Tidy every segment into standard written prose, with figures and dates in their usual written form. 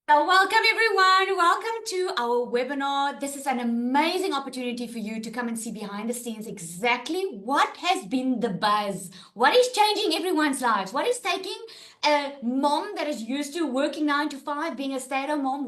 So welcome everyone. Welcome to our webinar. This is an amazing opportunity for you to come and see behind the scenes exactly what has been the buzz. What is changing everyone's lives? What is taking a mom that is used to working 9 to 5, being a stay-at-home mom,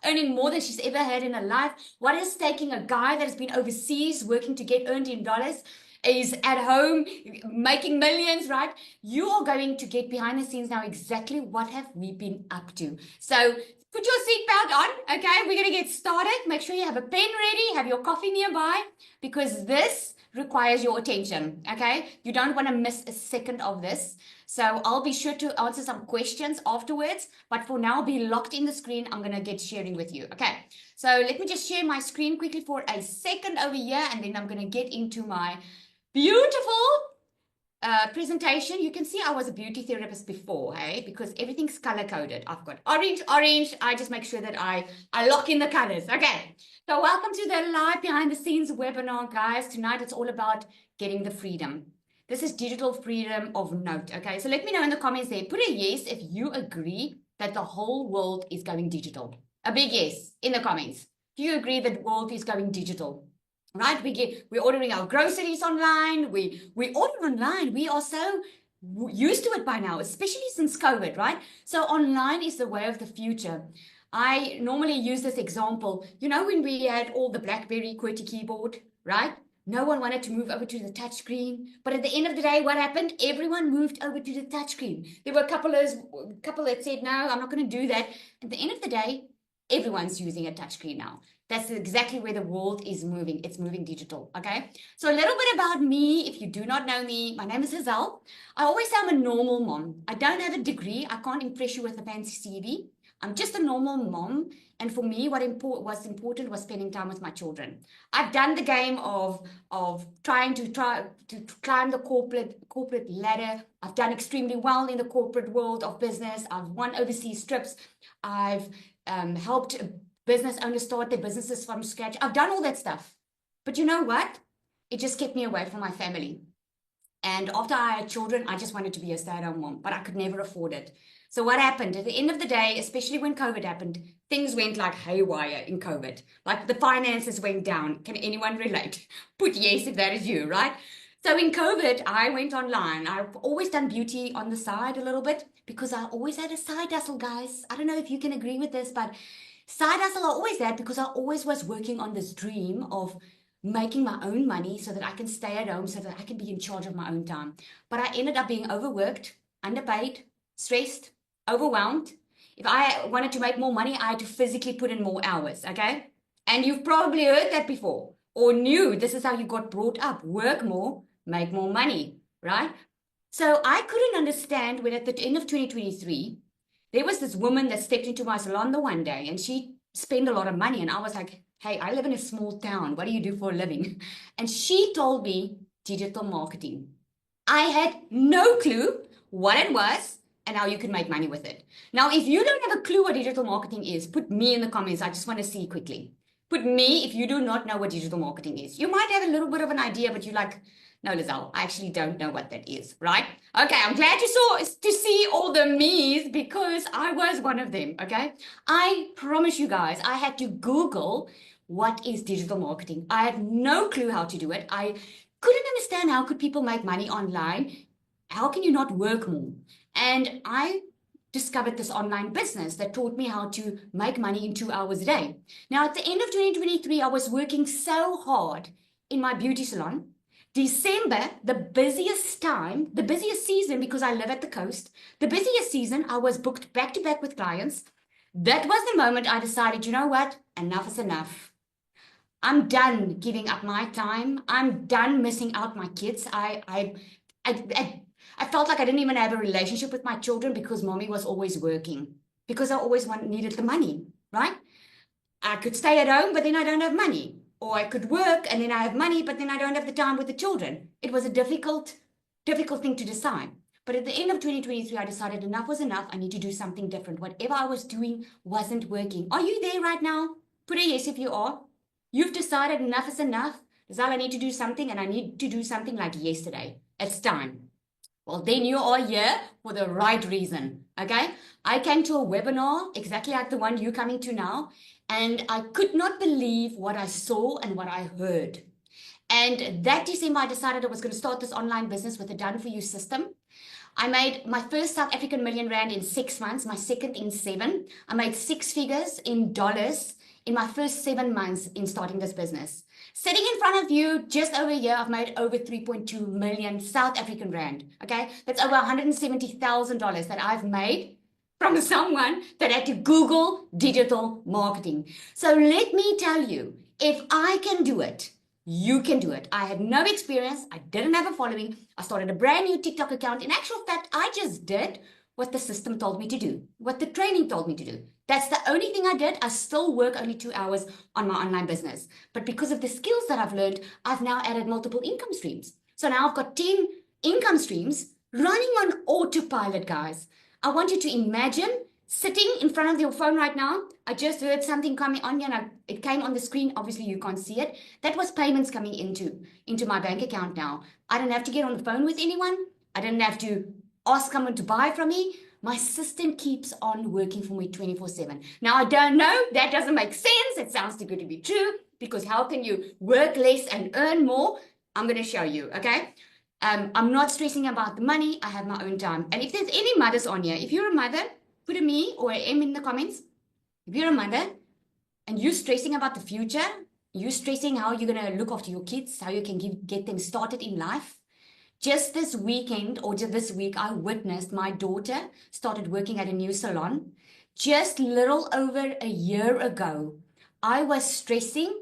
earning more than she's ever had in her life? What is taking a guy that has been overseas working to get earned in dollars? Is at home making millions, right? You are going to get behind the scenes now exactly what have we been up to. So put your seatbelt on, okay? We're going to get started. Make sure you have a pen ready, have your coffee nearby, because this requires your attention, okay? You don't want to miss a second of this. So I'll be sure to answer some questions afterwards, but for now, be locked in the screen. I'm going to get sharing with you, okay? So let me just share my screen quickly for a second over here, and then I'm going to get into my beautiful presentation. You can see I was a beauty therapist before, hey, because everything's color coded. I've got orange. I just make sure that I lock in the colors. Okay, so welcome to the live behind the scenes webinar, guys. Tonight it's all about getting the freedom. This is digital freedom of note. Okay, so let me know in the comments there. Put a yes if you agree that the whole world is going digital. A big yes in the comments. Do you agree that the world is going digital? Right? We're ordering our groceries online. We order online. We are so used to it by now, especially since COVID, right? So online is the way of the future. I normally use this example. You know, when we had all the BlackBerry QWERTY keyboard, right? No one wanted to move over to the touchscreen. But at the end of the day, what happened? Everyone moved over to the touchscreen. There were a couple that said, no, I'm not going to do that. At the end of the day, everyone's using a touchscreen now. That's exactly where the world is moving. It's moving digital, okay? So a little bit about me, if you do not know me, my name is Hazel. I always say I'm a normal mom. I don't have a degree. I can't impress you with a fancy CV. I'm just a normal mom. And for me, what was important was spending time with my children. I've done the game of trying to climb the corporate ladder. I've done extremely well in the corporate world of business. I've won overseas trips. I've helped business owners start their businesses from scratch. I've done all that stuff. But you know what? It just kept me away from my family. And after I had children, I just wanted to be a stay-at-home mom, but I could never afford it. So what happened? At the end of the day, especially when COVID happened, things went like haywire in COVID. Like the finances went down. Can anyone relate? Put yes if that is you, right? So in COVID, I went online. I've always done beauty on the side a little bit because I always had a side hustle, guys. I don't know if you can agree with this, but side hustle I always had because I always was working on this dream of making my own money so that I can stay at home, so that I can be in charge of my own time. But I ended up being overworked, underpaid, stressed, overwhelmed. If I wanted to make more money, I had to physically put in more hours, okay? And you've probably heard that before or knew this is how you got brought up. Work more, make more money, right? So I couldn't understand when at the end of 2023, there was this woman that stepped into my salon the one day and she spent a lot of money. And I was like, hey, I live in a small town. What do you do for a living? And she told me digital marketing. I had no clue what it was and how you could make money with it. Now, if you don't have a clue what digital marketing is, put me in the comments. I just want to see quickly. Put me if you do not know what digital marketing is. You might have a little bit of an idea, but you're like, no, Lizelle, I actually don't know what that is, right? Okay, I'm glad you saw to see all the me's because I was one of them, okay? I promise you guys, I had to Google what is digital marketing. I had no clue how to do it. I couldn't understand how could people make money online. How can you not work more? And I discovered this online business that taught me how to make money in 2 hours a day. Now, at the end of 2023, I was working so hard in my beauty salon. December, the busiest time, the busiest season, because I live at the coast, the busiest season, I was booked back to back with clients. That was the moment I decided, you know what? Enough is enough. I'm done giving up my time. I'm done missing out my kids. I felt like I didn't even have a relationship with my children because mommy was always working, because I always needed the money, right? I could stay at home, but then I don't have money. Or I could work and then I have money, but then I don't have the time with the children. It was a difficult thing to decide. But at the end of 2023, I decided enough was enough. I need to do something different. Whatever I was doing wasn't working. Are you there right now? Put a yes if you are. You've decided enough is enough. Zal, I need to do something, and I need to do something like yesterday. It's time. Well, then you are here for the right reason. Okay. I came to a webinar exactly like the one you're coming to now, and I could not believe what I saw and what I heard. And that December, I decided I was going to start this online business with a done for you system. I made my first South African million rand in 6 months, my second in 7. I made 6 figures in dollars in my first 7 months in starting this business. Sitting in front of you just over a year, I've made over 3.2 million South African rand. Okay, that's over $170,000 that I've made from someone that had to Google digital marketing. So let me tell you, if I can do it, you can do it. I had no experience. I didn't have a following. I started a brand new TikTok account. In actual fact, I just did what the system told me to do, what the training told me to do. That's the only thing I did. I still work only 2 hours on my online business. But because of the skills that I've learned, I've now added multiple income streams. So now I've got 10 income streams running on autopilot, guys. I want you to imagine sitting in front of your phone right now. I just heard something coming on here and it came on the screen. Obviously, you can't see it. That was payments coming into my bank account now. I didn't have to get on the phone with anyone. I didn't have to ask someone to buy from me. My system keeps on working for me 24/7. Now, I don't know. That doesn't make sense. It sounds too good to be true, because how can you work less and earn more? I'm going to show you, okay? I'm not stressing about the money. I have my own time. And if there's any mothers on here, if you're a mother, put a me or an M in the comments. If you're a mother and you're stressing about the future, you're stressing how you're going to look after your kids, how you can get them started in life. Just this weekend or just this week, I witnessed my daughter started working at a new salon. Just little over a year ago, I was stressing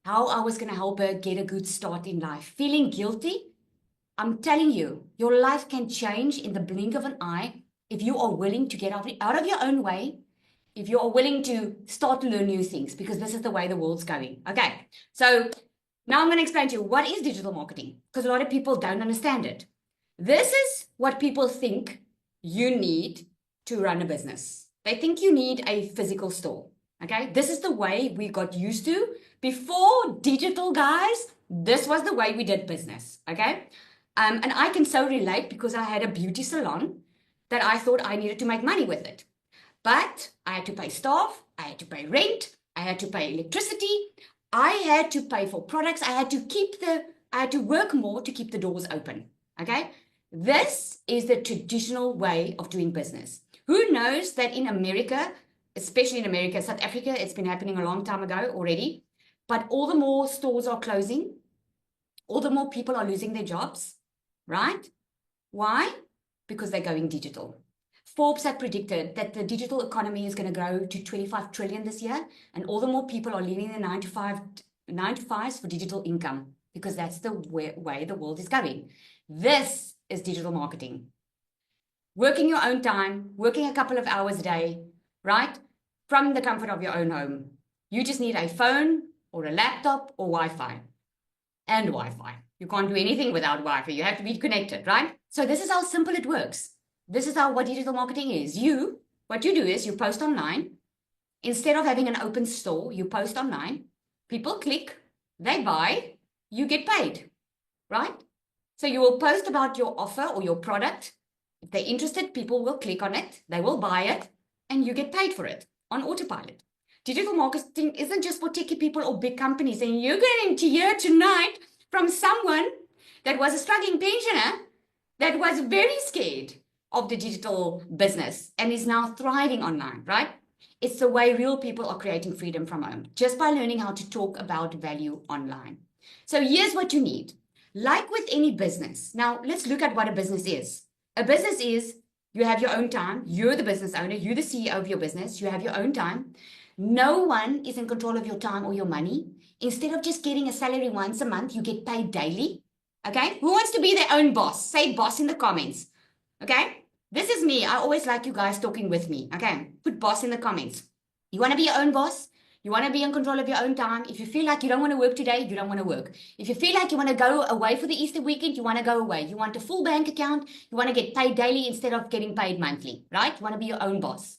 how I was going to help her get a good start in life, feeling guilty. I'm telling you, your life can change in the blink of an eye if you are willing to get out of your own way, if you are willing to start to learn new things, because this is the way the world's going. Okay, so now I'm going to explain to you what is digital marketing, because a lot of people don't understand it. This is what people think you need to run a business. They think you need a physical store. Okay, this is the way we got used to. Before digital, guys, this was the way we did business. Okay. And I can so relate, because I had a beauty salon that I thought I needed to make money with it. But I had to pay staff, I had to pay rent, I had to pay electricity, I had to pay for products, I had to work more to keep the doors open. Okay? This is the traditional way of doing business. Who knows that in America, especially in America, South Africa, it's been happening a long time ago already, but all the more stores are closing, all the more people are losing their jobs. Right? Why? Because they're going digital. Forbes had predicted that the digital economy is going to grow to 25 trillion this year, and all the more people are leaving the 9 to 5s for digital income, because that's the way the world is going. This is digital marketing. Working your own time, working a couple of hours a day, right? From the comfort of your own home. You just need a phone or a laptop or Wi-Fi. And Wi-Fi. You can't do anything without Wi-Fi. You have to be connected, right? So this is how simple it works. This is what digital marketing is. What you do is you post online. Instead of having an open store, you post online. People click, they buy, you get paid, right? So you will post about your offer or your product. If they're interested, people will click on it, they will buy it, and you get paid for it on autopilot. Digital marketing isn't just for techie people or big companies. And you're going to hear tonight from someone that was a struggling pensioner that was very scared of the digital business and is now thriving online, right? It's the way real people are creating freedom from home, just by learning how to talk about value online. So here's what you need. Like with any business. Now, let's look at what a business is. A business is you have your own time. You're the business owner. You're the CEO of your business. You have your own time. No one is in control of your time or your money. Instead of just getting a salary once a month, you get paid daily. Okay? Who wants to be their own boss? Say boss in the comments. Okay? This is me. I always like you guys talking with me. Okay? Put boss in the comments. You want to be your own boss? You want to be in control of your own time? If you feel like you don't want to work today, you don't want to work. If you feel like you want to go away for the Easter weekend, you want to go away. You want a full bank account. You want to get paid daily instead of getting paid monthly. Right? You want to be your own boss.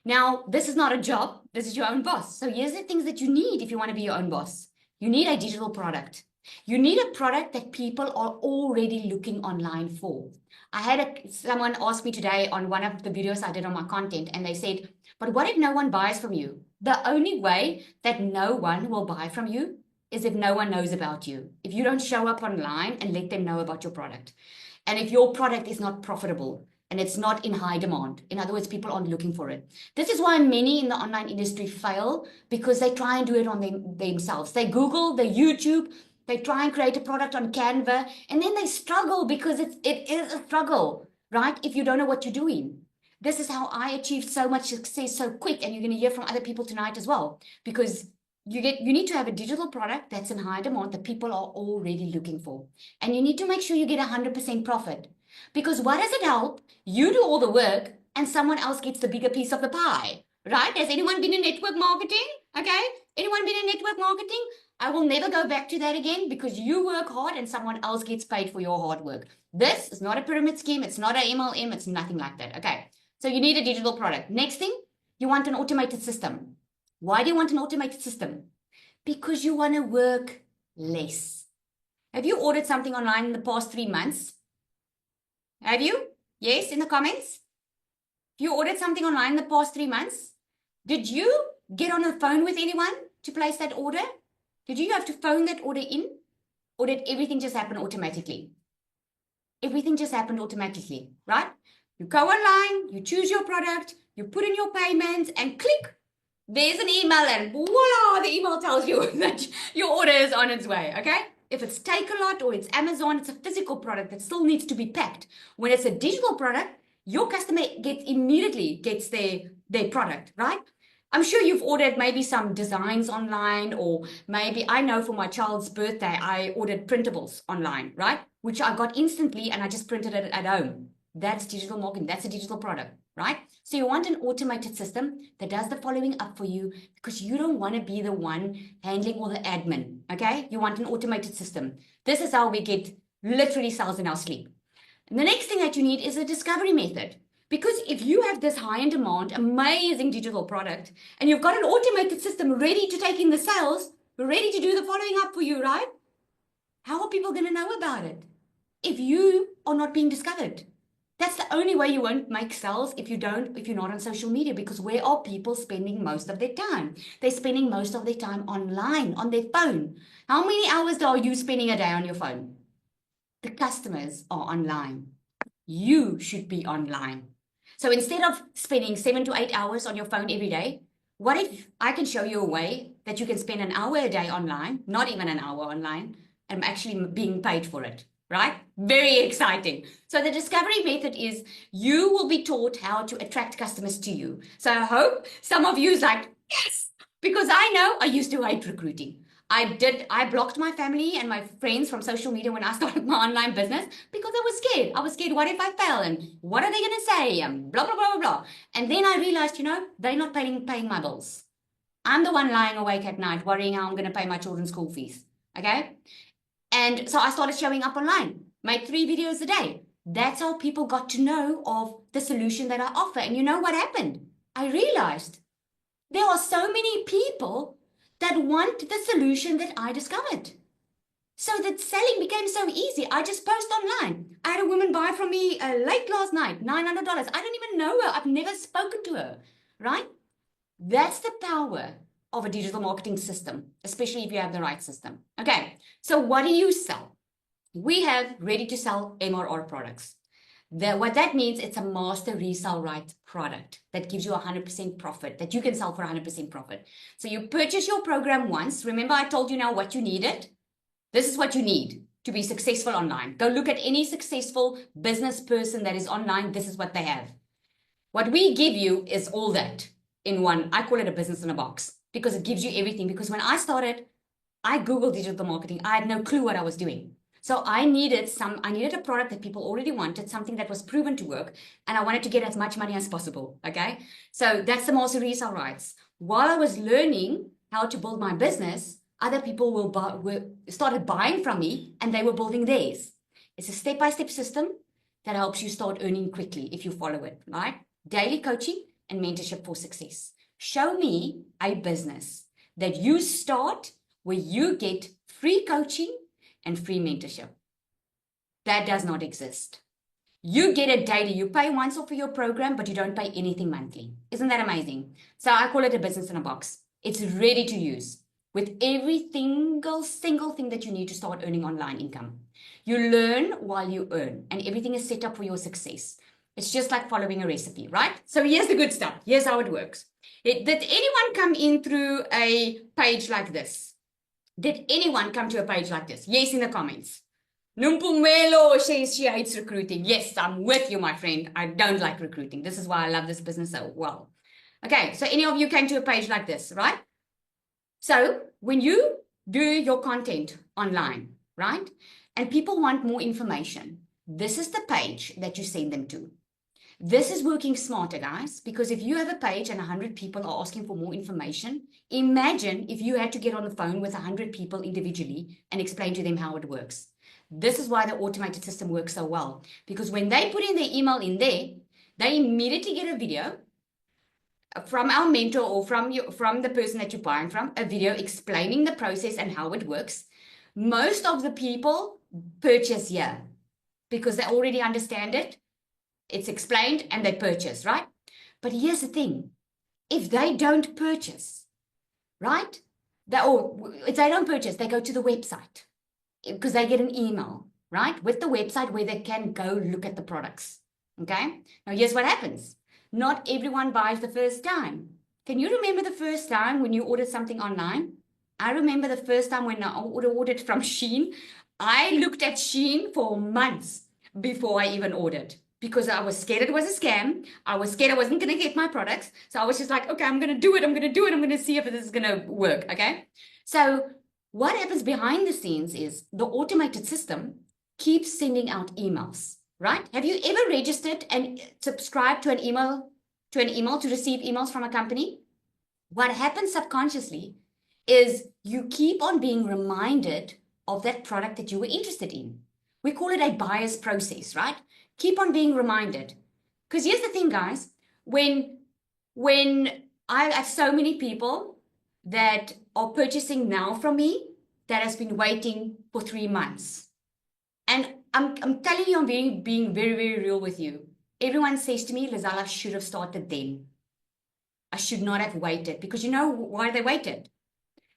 Now, this is not a job. This is your own boss. So here's the things that you need if you want to be your own boss. You need a digital product. You need a product that people are already looking online for. I had someone ask me today on one of the videos I did on my content, and they said, but what if no one buys from you? The only way that no one will buy from you is if no one knows about you. If you don't show up online and let them know about your product. And if your product is not profitable and it's not in high demand, in other words, people aren't looking for it. This is why many in the online industry fail, because they try and do it on themselves. They Google, they YouTube, they try and create a product on Canva, and then they struggle because it is a struggle, right? If you don't know what you're doing. This is how I achieved so much success so quick, and you're going to hear from other people tonight as well, because you need to have a digital product that's in high demand that people are already looking for. And you need to make sure you get 100% profit. Because what does it help? You do all the work and someone else gets the bigger piece of the pie, right? Has anyone been in network marketing? Okay. Anyone been in network marketing? I will never go back to that again, because you work hard and someone else gets paid for your hard work. This is not a pyramid scheme. It's not an MLM. It's nothing like that. Okay. So you need a digital product. Next thing, you want an automated system. Why do you want an automated system? Because you want to work less. Have you ordered something online in the past 3 months? Have you? Yes, in the comments. If you ordered something online in the past 3 months, did you get on the phone with anyone to place that order? Did you have to phone that order in? Or did everything just happen automatically? Everything just happened automatically, right? You go online, you choose your product, you put in your payments, and click, there's an email, and voila, the email tells you that your order is on its way, okay? If it's Take-A-Lot or it's Amazon, it's a physical product that still needs to be packed. When it's a digital product, your customer immediately gets their product, right? I'm sure you've ordered maybe some designs online, or maybe, I know for my child's birthday, I ordered printables online, right? Which I got instantly, and I just printed it at home. That's digital marketing. That's a digital product, right? So you want an automated system that does the following up for you, because you don't want to be the one handling all the admin, okay? You want an automated system. This is how we get literally sales in our sleep. And the next thing that you need is a discovery method. Because if you have this high in demand, amazing digital product, and you've got an automated system ready to take in the sales, ready to do the following up for you, right? How are people going to know about it if you are not being discovered? That's the only way you won't make sales, if you're not on social media, because where are people spending most of their time? They're spending most of their time online, on their phone. How many hours are you spending a day on your phone? The customers are online. You should be online. So instead of spending 7 to 8 hours on your phone every day, what if I can show you a way that you can spend an hour a day online, not even an hour online, and actually being paid for it, right? Very exciting. So the discovery method is you will be taught how to attract customers to you. So I hope some of you is like, yes, because I know I used to hate recruiting. I blocked my family and my friends from social media when I started my online business, because I was scared. I was scared, what if I fail? And what are they going to say? And blah, blah, blah, blah, blah. And then I realized, they're not paying my bills. I'm the one lying awake at night worrying how I'm going to pay my children's school fees. Okay? And so I started showing up online, made 3 videos a day. That's how people got to know of the solution that I offer. And you know what happened? I realized there are so many people that want the solution that I discovered. So that selling became so easy. I just post online. I had a woman buy from me late last night, $900. I don't even know her. I've never spoken to her, right? That's the power of a digital marketing system, especially if you have the right system. Okay, so what do you sell? We have ready to sell MRR products. What that means, it's a master resale right product that gives you 100% profit, that you can sell for 100% profit. So you purchase your program once. Remember, I told you now what you needed. This is what you need to be successful online. Go look at any successful business person that is online. This is what they have. What we give you is all that in one. I call it a business in a box, because it gives you everything. Because when I started, I Googled digital marketing. I had no clue what I was doing. So I needed a product that people already wanted, something that was proven to work, and I wanted to get as much money as possible, okay? So that's the master resale rights. While I was learning how to build my business, other people started buying from me, and they were building theirs. It's a step-by-step system that helps you start earning quickly if you follow it, right? Daily coaching and mentorship for success. Show me a business that you start where you get free coaching, and free mentorship. That does not exist. You get it daily. You pay once off for your program, but you don't pay anything monthly. Isn't that amazing? So I call it a business in a box. It's ready to use with every single thing that you need to start earning online income. You learn while you earn, and everything is set up for your success. It's just like following a recipe, right? So here's the good stuff. Here's how it works. Did anyone come in through a page like this? Did anyone come to a page like this? Yes, in the comments. Numpumelo says she hates recruiting. Yes, I'm with you, my friend. I don't like recruiting. This is why I love this business so well. Okay, so any of you came to a page like this, right? So when you do your content online, right, and people want more information, this is the page that you send them to. This is working smarter, guys, because if you have a page and 100 people are asking for more information, imagine if you had to get on the phone with 100 people individually and explain to them how it works. This is why the automated system works so well, because when they put in their email in there, they immediately get a video from our mentor or from the person that you're buying from, a video explaining the process and how it works. Most of the people purchase here because they already understand it. It's explained and they purchase, right? But here's the thing. If they don't purchase, right? If they don't purchase, they go to the website because they get an email, right? With the website where they can go look at the products, okay? Now, here's what happens. Not everyone buys the first time. Can you remember the first time when you ordered something online? I remember the first time when I ordered from Shein. I looked at Shein for months before I even ordered, because I was scared it was a scam. I was scared I wasn't going to get my products. So I was just like, okay, I'm going to do it. I'm going to see if this is going to work. Okay. So what happens behind the scenes is the automated system keeps sending out emails, right? Have you ever registered and subscribed to an email to receive emails from a company? What happens subconsciously is you keep on being reminded of that product that you were interested in. We call it a buyer's process, right? Keep on being reminded. Because here's the thing, guys. When I have so many people that are purchasing now from me that has been waiting for 3 months. And I'm telling you, I'm being very, very real with you. Everyone says to me, Lizelle, I should have started then. I should not have waited. Because you know why they waited?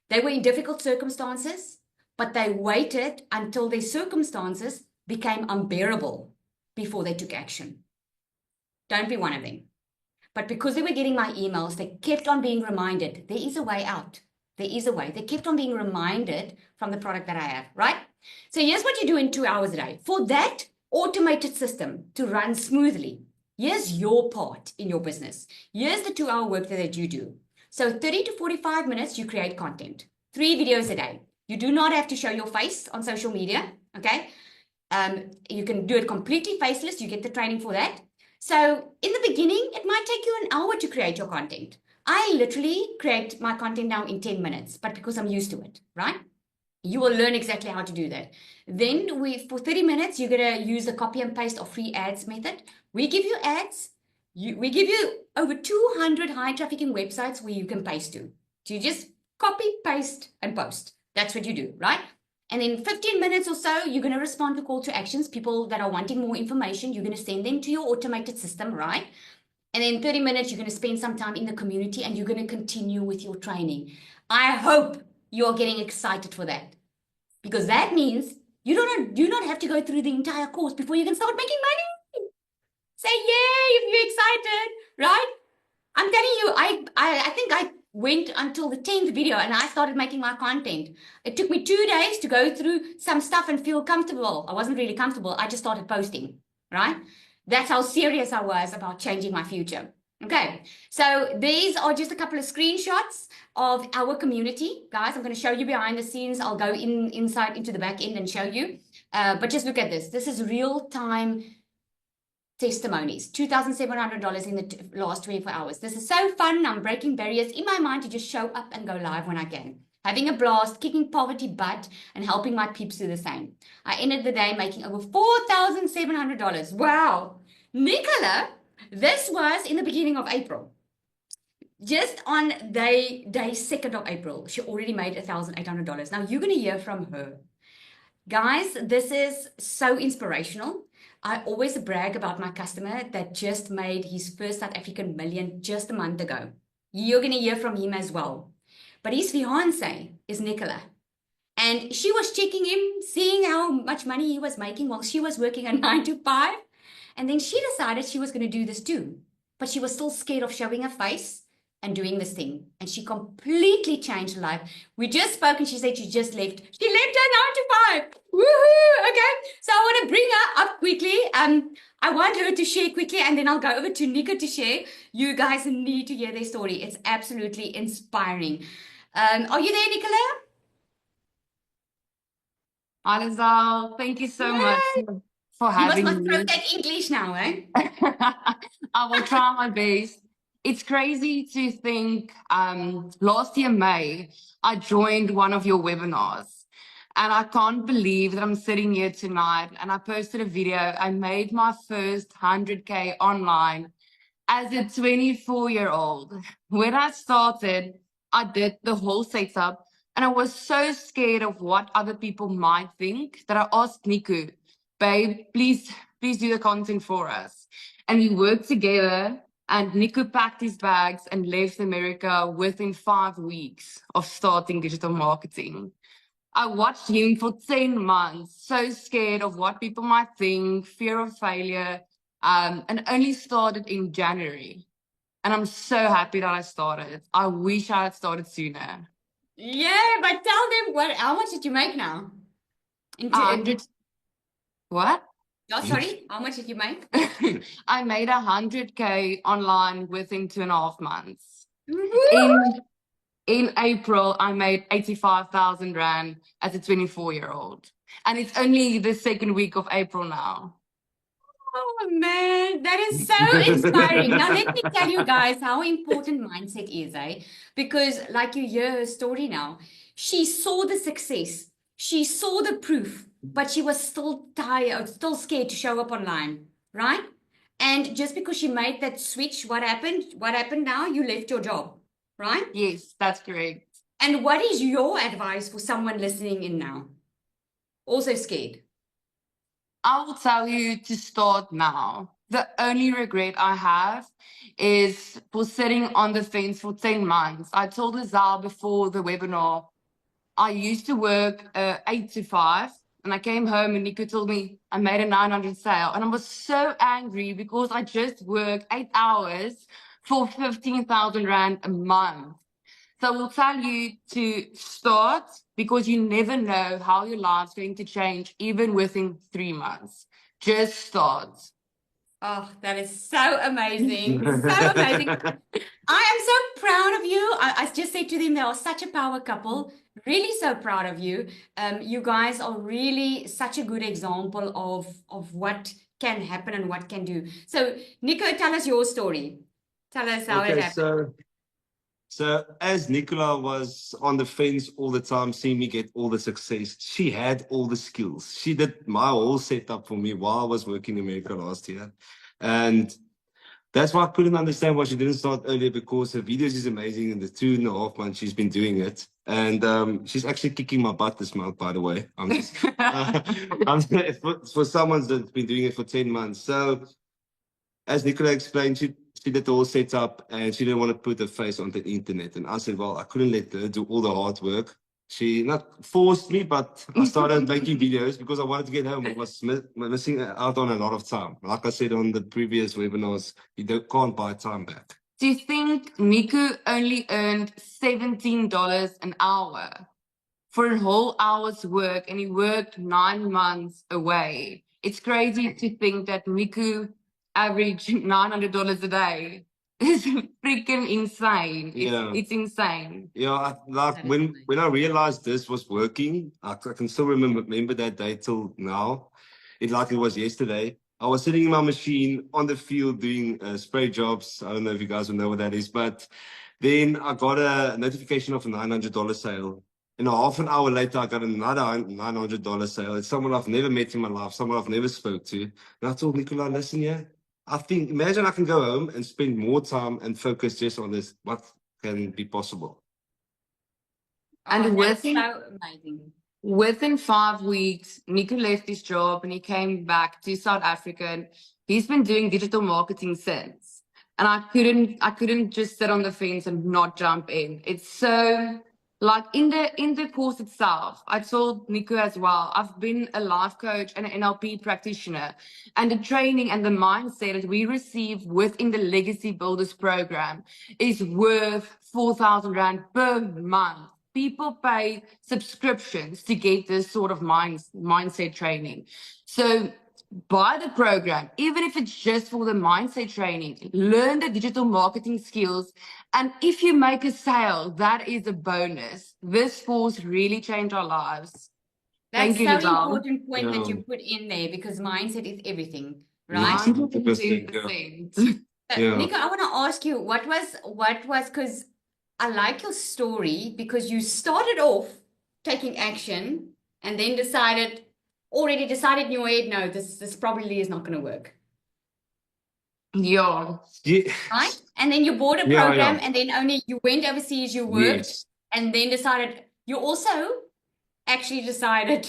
They were in difficult circumstances, but they waited until their circumstances became unbearable before they took action. Don't be one of them. But because they were getting my emails, they kept on being reminded, there is a way out. There is a way. They kept on being reminded from the product that I have, right? So here's what you do in 2 hours a day. For that automated system to run smoothly, here's your part in your business. Here's the 2-hour work that you do. So 30 to 45 minutes, you create content. 3 videos a day. You do not have to show your face on social media, okay? You can do it completely faceless. You get the training for that. So in the beginning, it might take you an hour to create your content. I literally create my content now in 10 minutes, but because I'm used to it, right? You will learn exactly how to do that. Then for 30 minutes, you're going to use the copy and paste or free ads method. We give you ads. We give you over 200 high trafficking websites where you can paste to. So you just copy, paste, and post. That's what you do, right? And in 15 minutes or so, you're going to respond to call to actions. People that are wanting more information, you're going to send them to your automated system, right? And then 30 minutes, you're going to spend some time in the community and you're going to continue with your training. I hope you're getting excited for that, because that means you don't have to go through the entire course before you can start making money. Say yay if you're excited, right? I'm telling you, I think I went until the 10th video and I started making my content. It took me 2 days to go through some stuff and feel comfortable. I wasn't really comfortable. I just started posting, right? That's how serious I was about changing my future. Okay, so these are just a couple of screenshots of our community. Guys, I'm going to show you behind the scenes. I'll go inside into the back end and show you. But just look at this. This is real-time testimonies. $2,700 in the last 24 hours. This is so fun. I'm breaking barriers in my mind to just show up and go live when I can. Having a blast, kicking poverty butt, and helping my peeps do the same. I ended the day making over $4,700. Wow. Nicola, this was in the beginning of April. Just on day 2nd of April, she already made $1,800. Now you're going to hear from her. Guys, this is so inspirational. I always brag about my customer that just made his first South African million just a month ago. You're going to hear from him as well. But his fiance is Nicola. And she was checking him, seeing how much money he was making while she was working a 9 to 5. And then she decided she was going to do this too. But she was still scared of showing her face and doing this thing. And she completely changed her life. We just spoke and she said she just left. She left her 9 to 5. Woohoo! Okay. So I want to bring her up quickly. I want her to share quickly and then I'll go over to Nico to share. You guys need to hear their story. It's absolutely inspiring. Are you there, Nicola? Hi, Lizelle. Thank you so much Yay! for You must having throw me. that English now, eh? I will try my best. It's crazy to think last year, May, I joined one of your webinars. And I can't believe that I'm sitting here tonight and I posted a video. I made my first 100K online as a 24-year-old. When I started, I did the whole setup and I was so scared of what other people might think that I asked Niku, babe, please do the content for us. And we worked together and Niku packed his bags and left America within 5 weeks of starting digital marketing. I watched him for 10 months, so scared of what people might think, fear of failure, and only started in January. And I'm so happy that I started. I wish I had started sooner. Yeah, but tell them how much did you make now? Um, what? Oh, sorry, how much did you make? I made 100K online within 2.5 months. Woo! In April, I made 85,000 Rand as a 24-year-old. And it's only the second week of April now. Oh man, that is so inspiring. Now let me tell you guys how important mindset is, eh? Because like you hear her story now, she saw the success, she saw the proof, but she was still tired, still scared to show up online, right? And just because she made that switch, what happened? What happened now? You left your job, right? Yes, that's correct. And what is your advice for someone listening in now? Also scared. I will tell you to start now. The only regret I have is for sitting on the fence for 10 months. I told Azal before the webinar, I used to work 8 to 5, and I came home and Nico told me I made a 900 sale. And I was so angry because I just worked 8 hours for 15,000 Rand a month. So we'll tell you to start because you never know how your life's going to change, even within 3 months. Just start. Oh, that is so amazing. So amazing. I am so proud of you. I just said to them, they are such a power couple. Really so proud of you. You guys are really such a good example of what can happen and what can do. So, Nico, tell us your story. Tell us how it Okay, happened. so as Nicola was on the fence all the time, seeing me get all the success, she had all the skills. She did my whole setup for me while I was working in America last year. And that's why I couldn't understand why she didn't start earlier, because her videos is amazing in the 2.5 months she's been doing it. And she's actually kicking my butt this month, by the way. I'm just, for someone that's been doing it for 10 months. So as Nicola explained, she did the whole setup and she didn't want to put her face on the internet. And I said, well, I couldn't let her do all the hard work. She not forced me, but I started making videos because I wanted to get home. I was missing out on a lot of time. Like I said on the previous webinars, can't buy time back. Do you think Niku only earned $17 an hour for a whole hour's work and he worked 9 months away? It's crazy to think that Miku averaged $900 a day. It's freaking insane. It's insane. Yeah, when I realized this was working, I can still remember that day till now. It was yesterday. I was sitting in my machine on the field doing spray jobs. I don't know if you guys will know what that is, but then I got a notification of a $900 sale. And half an hour later, I got another $900 sale. It's someone I've never met in my life, someone I've never spoke to. And I told Nicola, listen, yeah, imagine I can go home and spend more time and focus just on this. What can be possible? Oh, And that's working so amazing. Within 5 weeks, Nico left his job and he came back to South Africa. And he's been doing digital marketing since. And I couldn't just sit on the fence and not jump in. It's so like in the course itself, I told Nico as well, I've been a life coach and an NLP practitioner, and the training and the mindset that we receive within the Legacy Builders program is worth 4,000 Rand per month. People pay subscriptions to get this sort of mindset training. So buy the program, even if it's just for the mindset training, learn the digital marketing skills. And if you make a sale, that is a bonus. This course really changed our lives. That's Thank you, so Lizelle. important point that you Yeah. put in there, because mindset is everything, Yes. right? 100%. Yeah. Nico, I want to ask you, what was, because I like your story, because you started off taking action and then already decided in your head, no, this probably is not going to work, Yeah. Yeah. right? And then you bought a Yeah, program, yeah. and then only you went overseas, you worked, Yes. and then decided you also actually decided,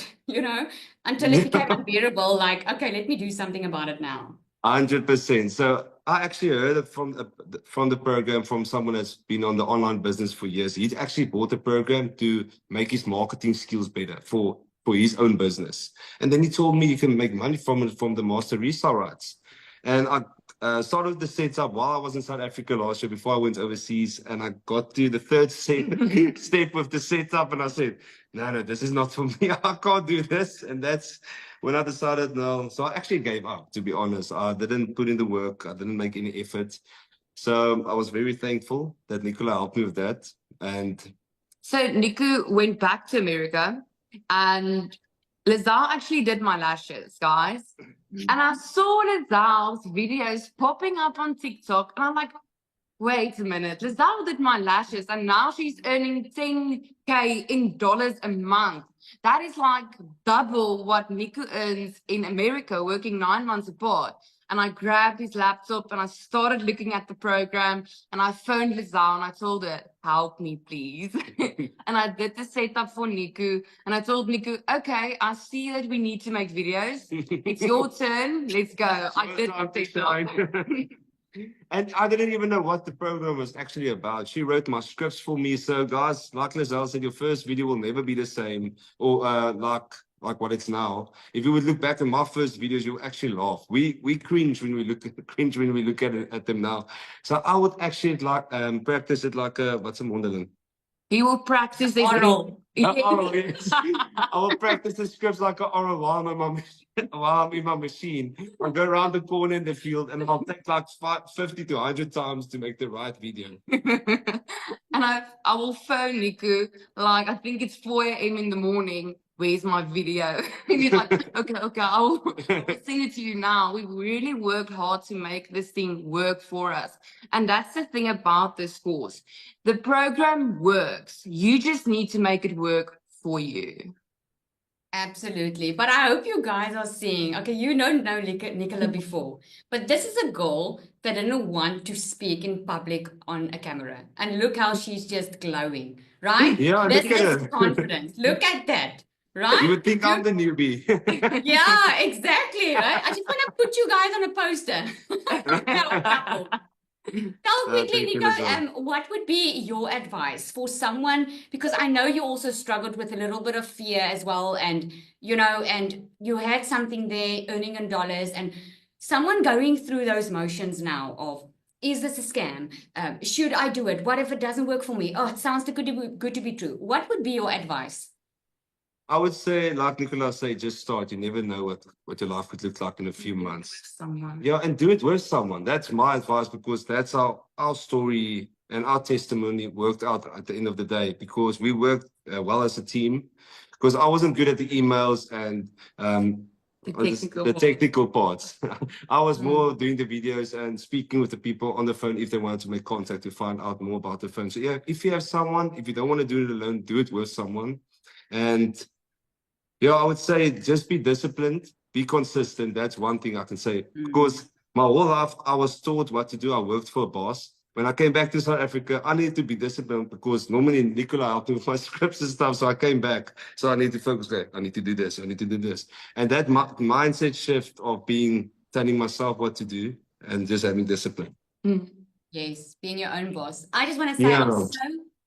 until it became unbearable, like, okay, let me do something about it now. 100%. So I actually heard it from the program from someone that's been on the online business for years. He actually bought the program to make his marketing skills better for his own business. And then he told me you can make money from it from the master resale rights. And I started the setup while I was in South Africa last year before I went overseas. And I got to the third step with the setup, and I said, no, this is not for me. I can't do this. And that's when I decided no. So I actually gave up, to be honest. I didn't put in the work. I didn't make any effort. So I was very thankful that Nicola helped me with that. And So Nico went back to America, and Lizelle actually did my lashes, guys. And I saw Lizelle's videos popping up on TikTok, and I'm like, wait a minute, Lizelle did my lashes, and now she's earning 10K in dollars a month. That is like double what Nico earns in America, working 9 months apart. And I grabbed his laptop and I started looking at the program, and I phoned Lizelle and I told her, help me, please. And I did the setup for Nico, and I told Nico, okay, I see that we need to make videos. It's your turn. Let's go. I did the setup. And I didn't even know what the program was actually about. She wrote my scripts for me. So guys, like Lizelle said, your first video will never be the same, or like what it's now. If you would look back at my first videos, you'll actually laugh. We cringe when we look at them now. So I would actually like practice it like what's a mondeling? He will practice his Oral. Oral, yes. I will practice the scripts like an oral while I'm in my machine. I'll go around the corner in the field, and I'll take like 50 to 100 times to make the right video. And I will phone Nico, like, I think it's 4 a.m. in the morning. Where's my video? He's like, okay, I'll send it to you now. We really worked hard to make this thing work for us. And that's the thing about this course. The program works. You just need to make it work for you. Absolutely. But I hope you guys are seeing, okay, you don't know Nicola before, but this is a girl that didn't want to speak in public on a camera. And look how she's just glowing, right? Yeah, This look at is her. confidence. Look at that, right? You would think I'm the newbie. Yeah, exactly, right? I just want to put you guys on a poster. Now, couple. Tell quickly, Thank you, Nico, Lizelle. what would be your advice for someone, because I know you also struggled with a little bit of fear as well, and and you had something there earning in dollars, and someone going through those motions now of, is this a scam? Should I do it? What if it doesn't work for me? Oh, it sounds too good to be true. What would be your advice? I would say, like Nicola said, just start. You never know what your life could look like in a few months. Someone. Yeah, and do it with someone. That's my advice, because that's how our story and our testimony worked out at the end of the day, because we worked well as a team. Because I wasn't good at the emails and the technical parts. I was more doing the videos and speaking with the people on the phone if they wanted to make contact to find out more about the phone. So yeah, if you have someone, if you don't want to do it alone, do it with someone. And yeah, I would say just be disciplined, be consistent. That's one thing I can say. Because my whole life I was taught what to do. I worked for a boss. when I came back to South Africa, I needed to be disciplined because normally Nicola helped me with my scripts and stuff. So I came back. So I need to focus. Okay, I need to do this. I need to do this. And that mindset shift of telling myself what to do and just having discipline. Mm. Yes, being your own boss. I just want to say Yeah. I'm so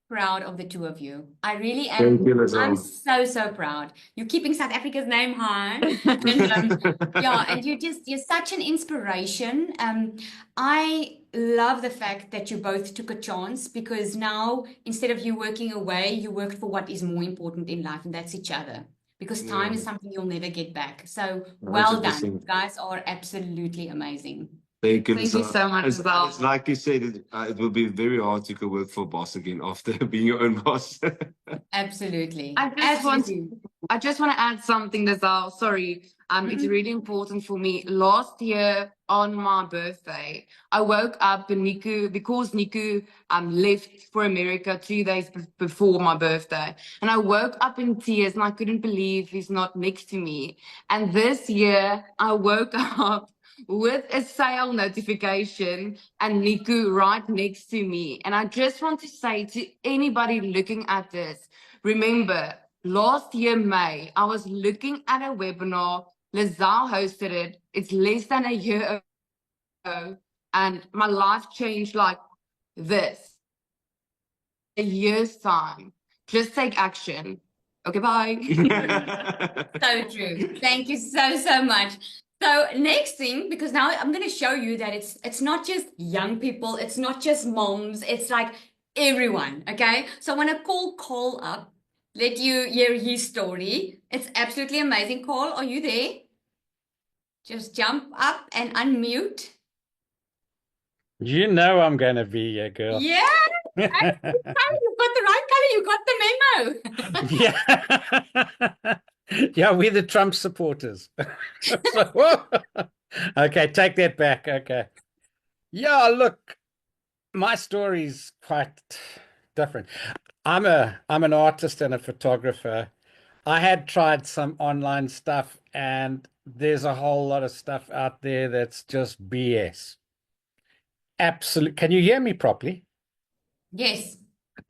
proud of the two of you. I really am. Thank you, I'm Lizelle. so proud. You're keeping South Africa's name high. And yeah, and you're such an inspiration. I love the fact that you both took a chance because now instead of you working away, you worked for what is more important in life, and that's each other. Because time is Yeah. something you'll never get back. So well done. 100%. You guys are absolutely amazing. Thank you, Thank you Lizelle. so much, It's Lizelle. like you said, it will be very hard to go work for a boss again after being your own boss. Absolutely. I Absolutely. just want to add something, Lizelle. Sorry. It's Mhm. really important for me. Last year on my birthday, I woke up and because Niku left for America 2 days before my birthday. And I woke up in tears and I couldn't believe he's not next to me. And this year I woke up with a sale notification and Niku right next to me. And I just want to say to anybody looking at this, remember, last year, May, I was looking at a webinar. Lizelle hosted it. It's less than a year ago. And my life changed like this. A year's time. Just take action. Okay, bye. So true. Thank you so much. So next thing, because now I'm going to show you that it's not just young people, it's not just moms, it's like everyone. Okay. So I want to call Cole up, let you hear his story. It's absolutely amazing. Cole, are you there? Just jump up and unmute. You know I'm going to be here, girl. Yeah. You got the right color. You got the memo. Yeah. Yeah, we're the Trump supporters. So, okay, take that back. Okay. Yeah, look, my story's quite different. I'm an artist and a photographer. I had tried some online stuff, and there's a whole lot of stuff out there that's just BS. Absolutely. Can you hear me properly? Yes.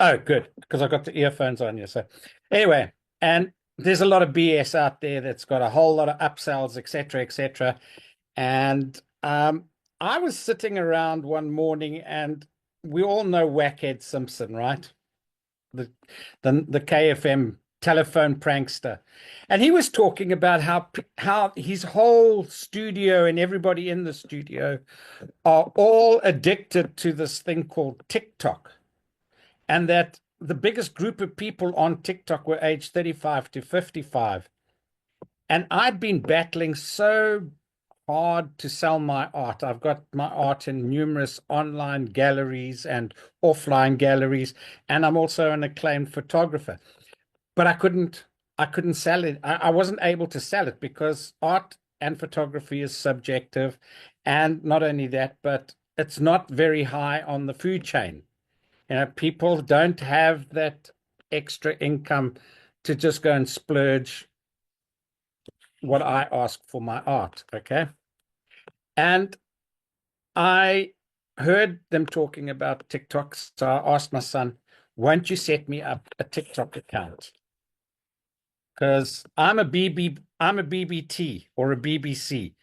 Oh, good, because I got the earphones on you. So anyway, and there's a lot of BS out there that's got a whole lot of upsells, etc., etc. And I was sitting around one morning, and we all know Wackhead Simpson, right? The the KFM telephone prankster, and he was talking about how his whole studio and everybody in the studio are all addicted to this thing called TikTok, and that the biggest group of people on TikTok were aged 35 to 55. And I'd been battling so hard to sell my art. I've got my art in numerous online galleries and offline galleries, and I'm also an acclaimed photographer. But I couldn't sell it. I wasn't able to sell it because art and photography is subjective. And not only that, but it's not very high on the food chain. People don't have that extra income to just go and splurge what I ask for my art. Okay. And I heard them talking about TikTok. So I asked my son, won't you set me up a TikTok account? Because I'm a BBT or a BBC,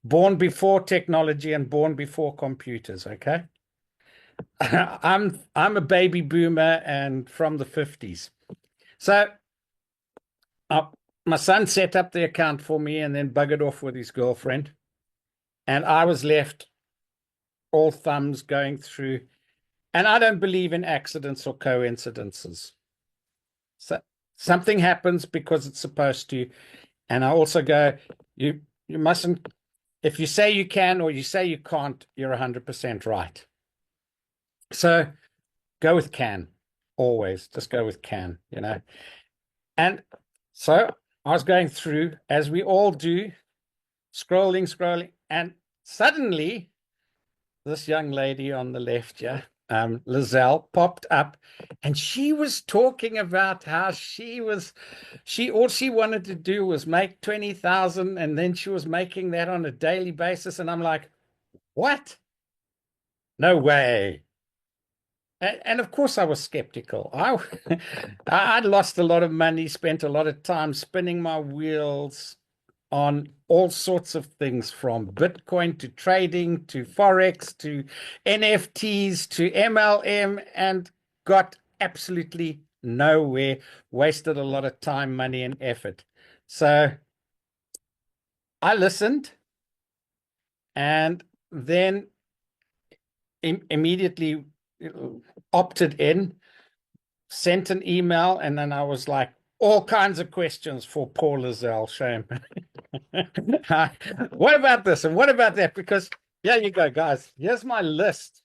born before technology and born before computers. Okay. I'm a baby boomer and from the 50s. So uh, my son set up the account for me and then buggered off with his girlfriend. And I was left all thumbs going through. And I don't believe in accidents or coincidences. So something happens because it's supposed to. And I also go, you mustn't, if you say you can or you say you can't, you're 100% right. So go with can, always. Just go with can. And so I was going through, as we all do, scrolling, and suddenly this young lady on the left, yeah, Lizelle, popped up, and she was talking about how all she wanted to do was make 20,000, and then she was making that on a daily basis. And I'm like, what? No way. And of course, I was skeptical. I'd lost a lot of money, spent a lot of time spinning my wheels on all sorts of things, from Bitcoin to trading to Forex to NFTs to MLM, and got absolutely nowhere, wasted a lot of time, money, and effort. So I listened and then immediately opted in, sent an email, and then I was like, all kinds of questions for poor Lizelle. Shame. What about this and what about that? Because here you go, guys. Here's my list.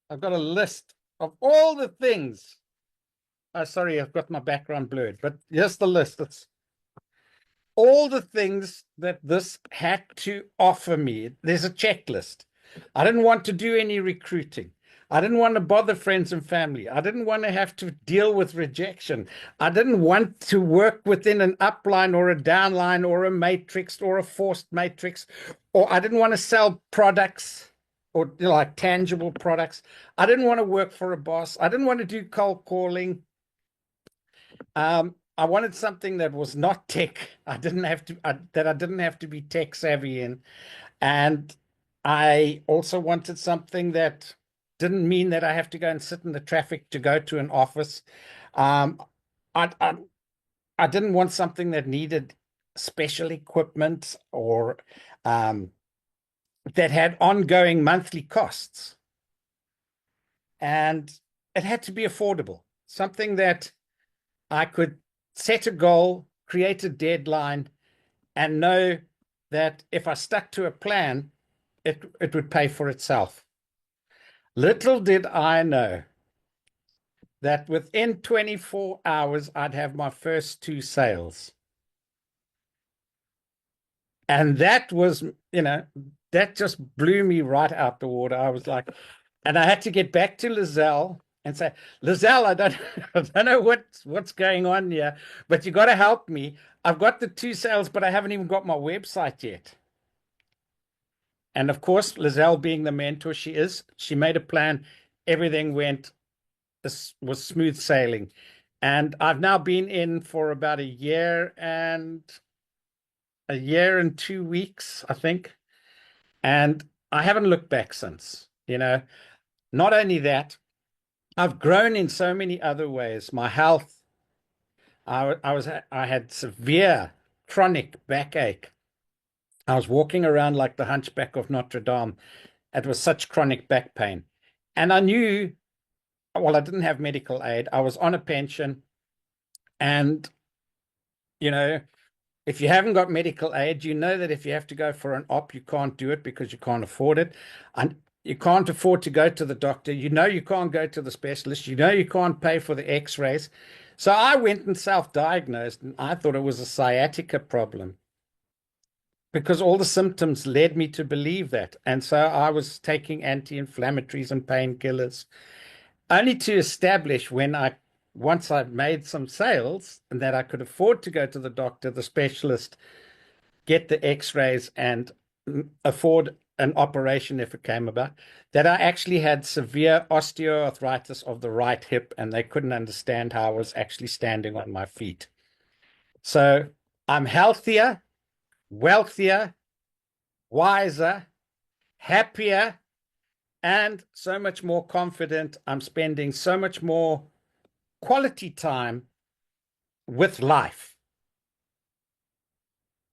I've got a list of all the things. Oh, sorry, I've got my background blurred, but here's the list. It's all the things that this had to offer me. There's a checklist. I didn't want to do any recruiting. I didn't want to bother friends and family. I didn't want to have to deal with rejection. I didn't want to work within an upline or a downline or a matrix or a forced matrix, or I didn't want to sell products or like tangible products. I didn't want to work for a boss. I didn't want to do cold calling. I wanted something that was not tech. I didn't have to that I didn't have to be tech savvy in, and I also wanted something that didn't mean that I have to go and sit in the traffic to go to an office. Um, I, I I didn't want something that needed special equipment or that had ongoing monthly costs, and it had to be affordable. Something that I could set a goal, create a deadline, and know that if I stuck to a plan, it would pay for itself. Little did I know that within 24 hours, I'd have my first 2 sales. And that was, that just blew me right out the water. I was like, and I had to get back to Lizelle and say, Lizelle, I don't know what's going on here, but you got to help me. I've got the 2 sales, but I haven't even got my website yet. And of course, Lizelle, being the mentor she is, she made a plan. Everything was smooth sailing. And I've now been in for about a year and 2 weeks, I think. And I haven't looked back since. Not only that, I've grown in so many other ways. My health, I had severe chronic backache. I was walking around like the hunchback of Notre Dame. It was such chronic back pain. And I knew, well, I didn't have medical aid. I was on a pension. And, if you haven't got medical aid, you know that if you have to go for an op, you can't do it because you can't afford it. And you can't afford to go to the doctor. You can't go to the specialist. You can't pay for the x-rays. So I went and self-diagnosed, and I thought it was a sciatica problem because all the symptoms led me to believe that. And so I was taking anti-inflammatories and painkillers, only to establish once I made some sales and that I could afford to go to the doctor, the specialist, get the x-rays, and afford an operation if it came about, that I actually had severe osteoarthritis of the right hip, and they couldn't understand how I was actually standing on my feet. So I'm healthier, wealthier, wiser, happier, and so much more confident. I'm spending so much more quality time with life.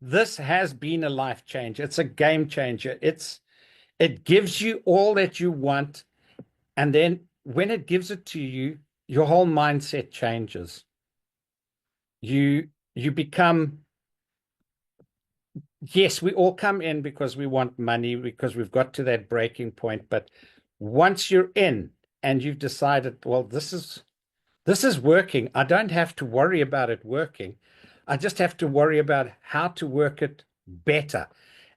This has been a life changer. It's a game changer. It gives you all that you want. And then when it gives it to you, your whole mindset changes. You become, yes, we all come in because we want money, because we've got to that breaking point. But once you're in and you've decided, well, this is working, I don't have to worry about it working. I just have to worry about how to work it better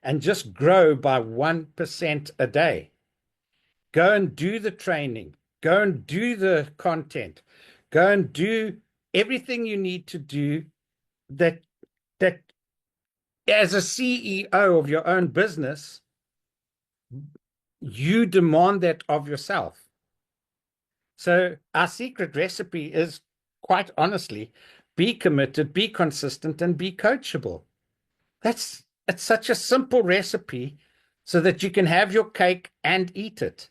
and just grow by 1% a day. Go and do the training, go and do the content, go and do everything you need to do that as a CEO of your own business, you demand that of yourself. So our secret recipe is, quite honestly, be committed, be consistent, and be coachable. It's such a simple recipe so that you can have your cake and eat it.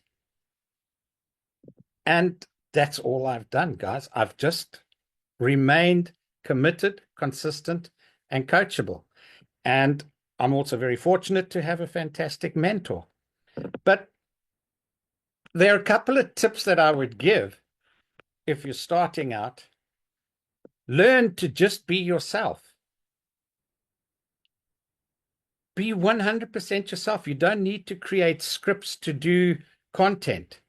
And that's all I've done, guys. I've just remained committed, consistent, and coachable. And I'm also very fortunate to have a fantastic mentor. But there are a couple of tips that I would give if you're starting out. Learn to just be yourself. Be 100% yourself. You don't need to create scripts to do content.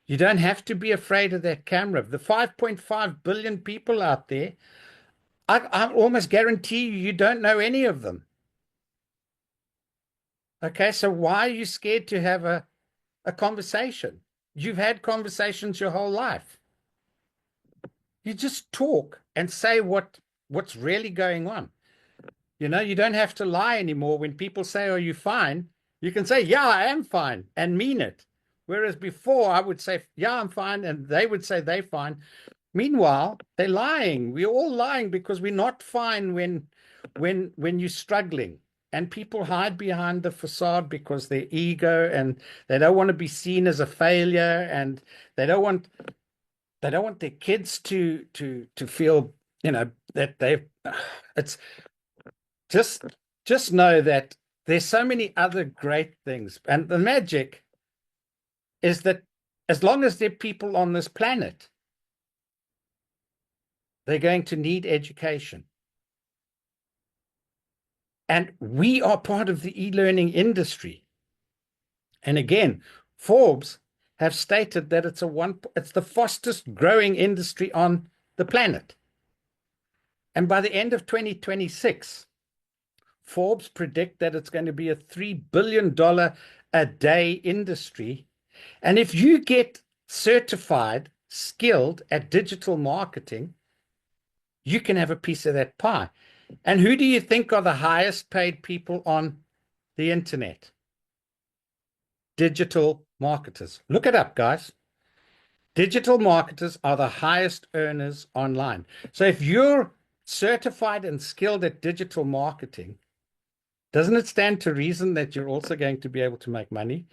You don't have to be afraid of that camera. The 5.5 billion people out there, I almost guarantee you don't know any of them. Okay, so why are you scared to have a conversation? You've had conversations your whole life. You just talk and say what's really going on. You know, you don't have to lie anymore. When people say, "Are you fine?" You can say, "Yeah, I am fine," and mean it. Whereas before I would say, "Yeah, I'm fine," and they would say they're fine. Meanwhile, they're lying. We're all lying because we're not fine when you're struggling. And people hide behind the facade because their ego, and they don't want to be seen as a failure, and they don't want their kids to feel, you know, that they've it's just know that there's so many other great things. And the magic is that as long as there are people on this planet, they're going to need education. And we are part of the e-learning industry. And again, Forbes have stated that it's the fastest growing industry on the planet. And by the end of 2026, Forbes predict that it's going to be a $3 billion a day industry. And if you get certified, skilled at digital marketing, you can have a piece of that pie. And who do you think are the highest paid people on the internet? Digital marketers. Look it up, guys. Digital marketers are the highest earners online. So if you're certified and skilled at digital marketing, doesn't it stand to reason that you're also going to be able to make money?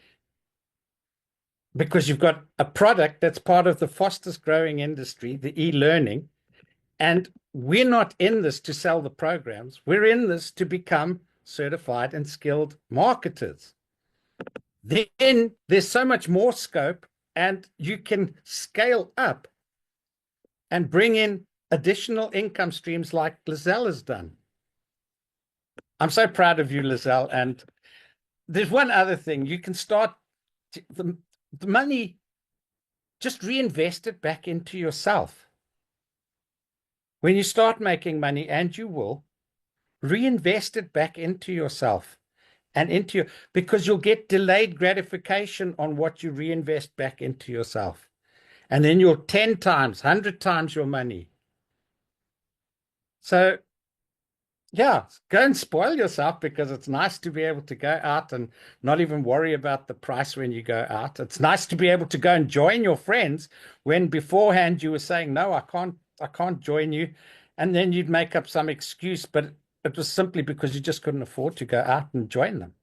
Because you've got a product that's part of the fastest growing industry, the e-learning. And we're not in this to sell the programs. We're in this to become certified and skilled marketers. Then there's so much more scope, and you can scale up and bring in additional income streams like Lizelle has done. I'm so proud of you, Lizelle. And there's one other thing. You can start the money, just reinvest it back into yourself. When you start making money, and you will, reinvest it back into yourself and into your, because you'll get delayed gratification on what you reinvest back into yourself. And then you'll 10 times, 100 times your money. So yeah, go and spoil yourself, because it's nice to be able to go out and not even worry about the price when you go out. It's nice to be able to go and join your friends when beforehand you were saying, "No, I can't join you." And then you'd make up some excuse, but it was simply because you just couldn't afford to go out and join them.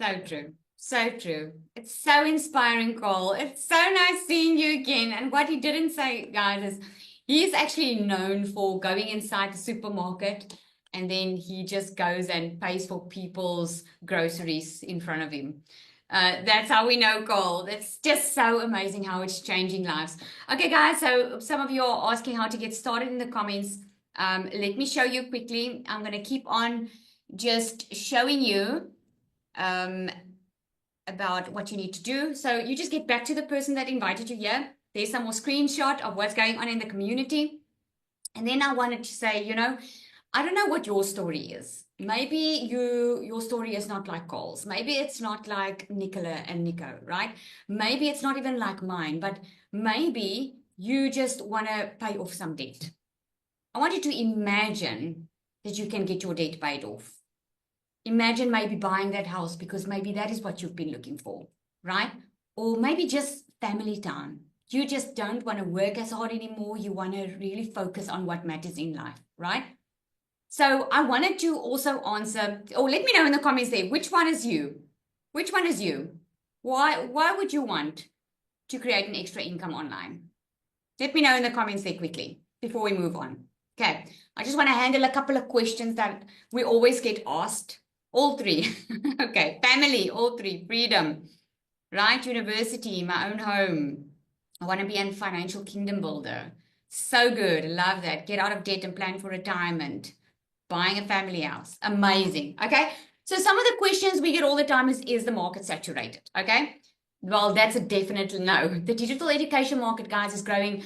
So true. So true. It's so inspiring, Cole. It's so nice seeing you again. And what he didn't say, guys, is he's actually known for going inside the supermarket, and then he just goes and pays for people's groceries in front of him. That's how we know Cole. It's just so amazing how it's changing lives. Okay, guys, so some of you are asking how to get started in the comments. Let me show you quickly. I'm going to keep on just showing you about what you need to do. So you just get back to the person that invited you here. There's some more screenshot of what's going on in the community. And then I wanted to say, you know, I don't know what your story is. Maybe your story is not like Cole's. Maybe it's not like Nicola and Nico, right? Maybe it's not even like mine, but maybe you just want to pay off some debt. I want you to imagine that you can get your debt paid off. Imagine maybe buying that house, because maybe that is what you've been looking for, right? Or maybe just family time. You just don't want to work as hard anymore. You want to really focus on what matters in life, right? So I wanted to also answer, or let me know in the comments there, which one is you? Which one is you? Why would you want to create an extra income online? Let me know in the comments there quickly before we move on. Okay, I just want to handle a couple of questions that we always get asked. All three. Okay, family, all three. Freedom, right? University, my own home. I want to be a financial kingdom builder. So good. Love that. Get out of debt and plan for retirement. Buying a family house. Amazing. Okay. So some of the questions we get all the time is the market saturated? Okay. Well, that's a definite no. The digital education market, guys, is growing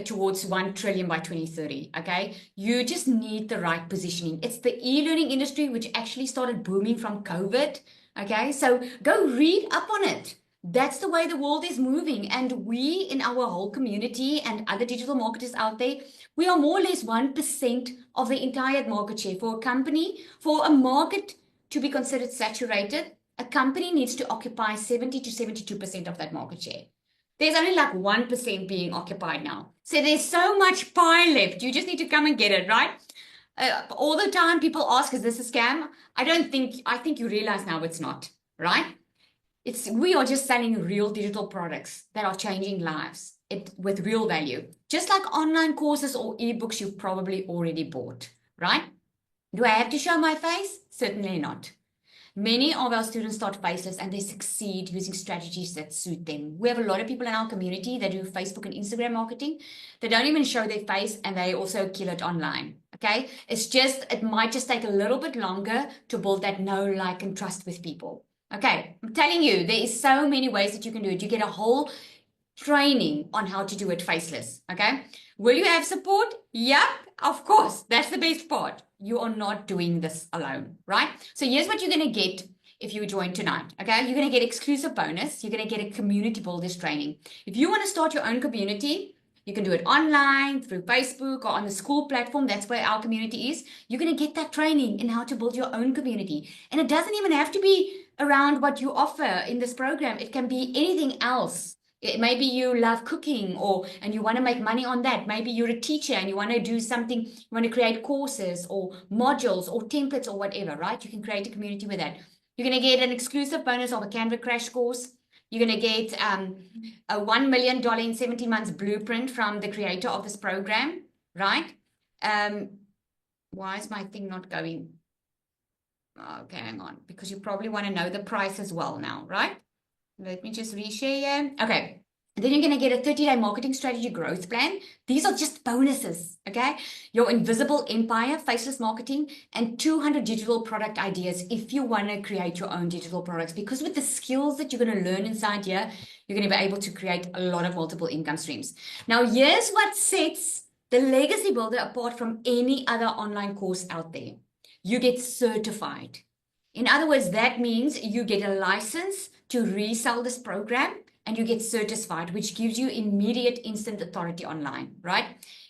towards 1 trillion by 2030. Okay. You just need the right positioning. It's the e-learning industry, which actually started booming from COVID. Okay. So go read up on it. That's the way the world is moving. And we in our whole community and other digital marketers out there, we are more or less 1% of the entire market share. For a company, for a market to be considered saturated, a company needs to occupy 70 to 72% of that market share. There's only like 1% being occupied now. So there's so much pie left. You just need to come and get it, right? All the time people ask, is this a scam? I think you realize now it's not, right? We are just selling real digital products that are changing lives with real value. Just like online courses or ebooks you've probably already bought, right? Do I have to show my face? Certainly not. Many of our students start faceless and they succeed using strategies that suit them. We have a lot of people in our community that do Facebook and Instagram marketing. They don't even show their face and they also kill it online. Okay. It might just take a little bit longer to build that know, like, and trust with people. Okay. I'm telling you, there is so many ways that you can do it. You get a whole training on how to do it faceless. Okay. Will you have support? Yep, of course. That's the best part. You are not doing this alone, right? So here's what you're going to get if you join tonight, okay? You're going to get exclusive bonus. You're going to get a community builders training. If you want to start your own community, you can do it online, through Facebook, or on the school platform. That's where our community is. You're going to get that training in how to build your own community. And it doesn't even have to be around what you offer in this program. It can be anything else. Maybe you love cooking and you want to make money on that. Maybe you're a teacher and you want to do something, you want to create courses or modules or templates or whatever, right? You can create a community with that. You're going to get an exclusive bonus of a Canva crash course. You're going to get a $1 million in 17 months blueprint from the creator of this program, right? Why is my thing not going? Okay, hang on, because you probably want to know the price as well now, right? Let me just reshare. Okay. And then you're going to get a 30-day marketing strategy growth plan. These are just bonuses, okay? Your invisible empire, faceless marketing, and 200 digital product ideas if you want to create your own digital products. Because with the skills that you're going to learn inside here, you're going to be able to create a lot of multiple income streams. Now, here's what sets the Legacy Builder apart from any other online course out there. You get certified. In other words, that means you get a license to resell this program and you get certified, which gives you immediate instant authority online, right?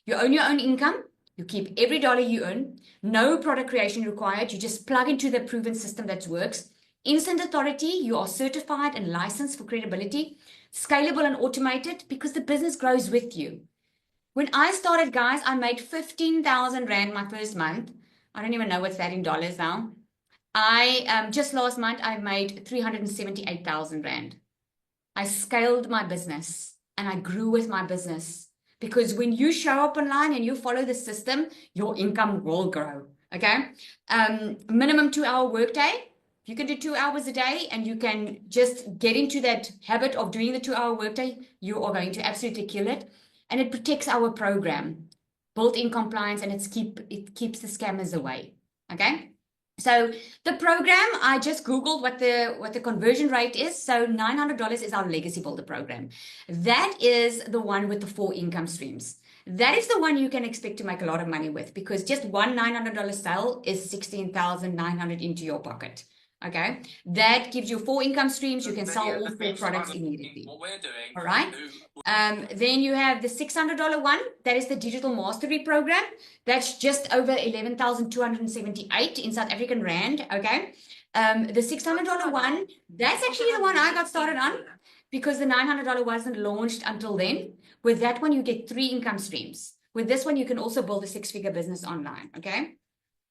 You own your own income. You keep every dollar you earn. No product creation required. You just plug into the proven system that works. Instant authority. You are certified and licensed for credibility. Scalable and automated because the business grows with you. When I started, guys, I made 15,000 Rand my first month. I don't even know what's that in dollars now. Just last month, I made 378,000 Rand. I scaled my business and I grew with my business because when you show up online and you follow the system, your income will grow. Okay. Minimum 2-hour workday. If you can do 2 hours a day and you can just get into that habit of doing the 2-hour workday, you are going to absolutely kill it. And it protects our program, built-in compliance, and it keeps the scammers away. Okay. So the program, I just Googled what the conversion rate is. So $900 is our Legacy Builder program. That is the one with the 4 income streams. That is the one you can expect to make a lot of money with because just one $900 sale is $16,900 into your pocket. Okay, that gives you 4 income streams. You can sell all 4 products immediately. All right. Then you have the $600 one. That is the Digital Mastery Program. That's just over 11,278 in South African Rand. Okay. The $600 one, that's actually the one I got started on. because the $900 wasn't launched until then. With that one, you get 3 income streams. With this one, you can also build a 6-figure business online, okay?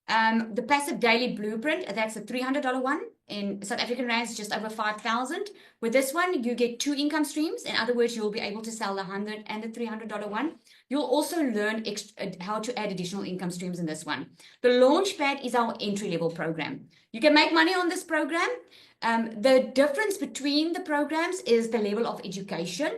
The passive daily blueprint, that's a $300 one. In South African rands, just over 5,000. With this one, you get 2 income streams. In other words, you'll be able to sell the $100 and the $300 one. You'll also learn how to add additional income streams in this one. The Launchpad is our entry-level program. You can make money on this program. The difference between the programs is the level of education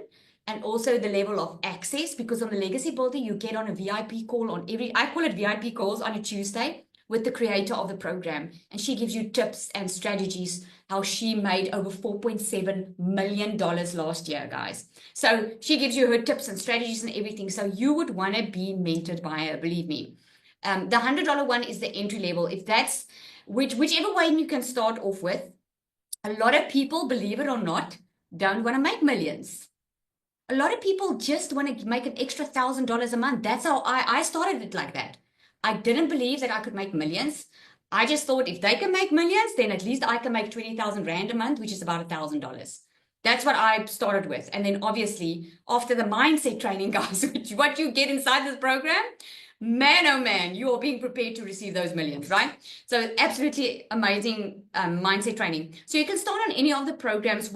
and also the level of access, because on the Legacy Builder, you get on a VIP call on I call it VIP calls on a Tuesday with the creator of the program. And she gives you tips and strategies, how she made over $4.7 million last year, guys. So she gives you her tips and strategies and everything. So you would want to be mentored by her, believe me. The $100 one is the entry level. If that's whichever way you can start off with. A lot of people, believe it or not, don't want to make millions. A lot of people just want to make an extra $1,000 a month. That's how I started it like that. I didn't believe that I could make millions. I just thought if they can make millions, then at least I can make 20,000 Rand a month, which is about $1,000. That's what I started with. And then obviously after the mindset training, guys, which what you get inside this program, man, oh man, you are being prepared to receive those millions, right? So absolutely amazing mindset training. So you can start on any of the programs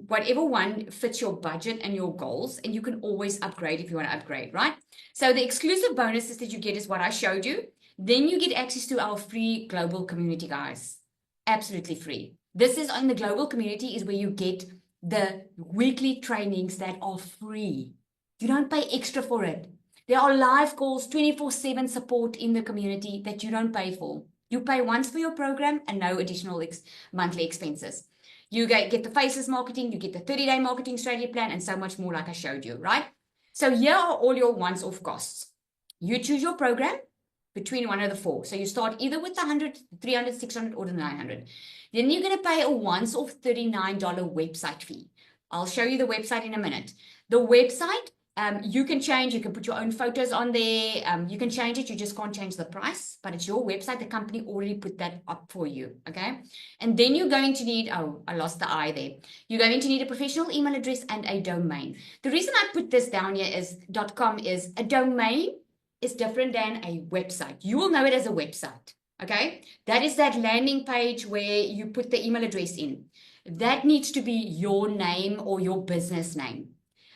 whatever one fits your budget and your goals, and you can always upgrade if you want to upgrade, right? So the exclusive bonuses that you get is what I showed you. Then you get access to our free global community, guys. Absolutely free. This is on the global community is where you get the weekly trainings that are free. You don't pay extra for it. There are live calls, 24/7 support in the community that you don't pay for. You pay once for your program and no additional monthly expenses. You get the faceless marketing, you get the 30-day marketing strategy plan, and so much more like I showed you, right? So here are all your once-off costs. You choose your program between one of the 4. So you start either with the 100, 300, 600, or the 900. Then you're going to pay a once-off $39 website fee. I'll show you the website in a minute. The website, you can change, you can put your own photos on there, you can change it, you just can't change the price, but it's your website, the company already put that up for you, okay? And then you're going to need, oh, I lost the I there. You're going to need a professional email address and a domain. The reason I put this down here is .com is a domain is different than a website. You will know it as a website, okay? That is that landing page where you put the email address in. That needs to be your name or your business name.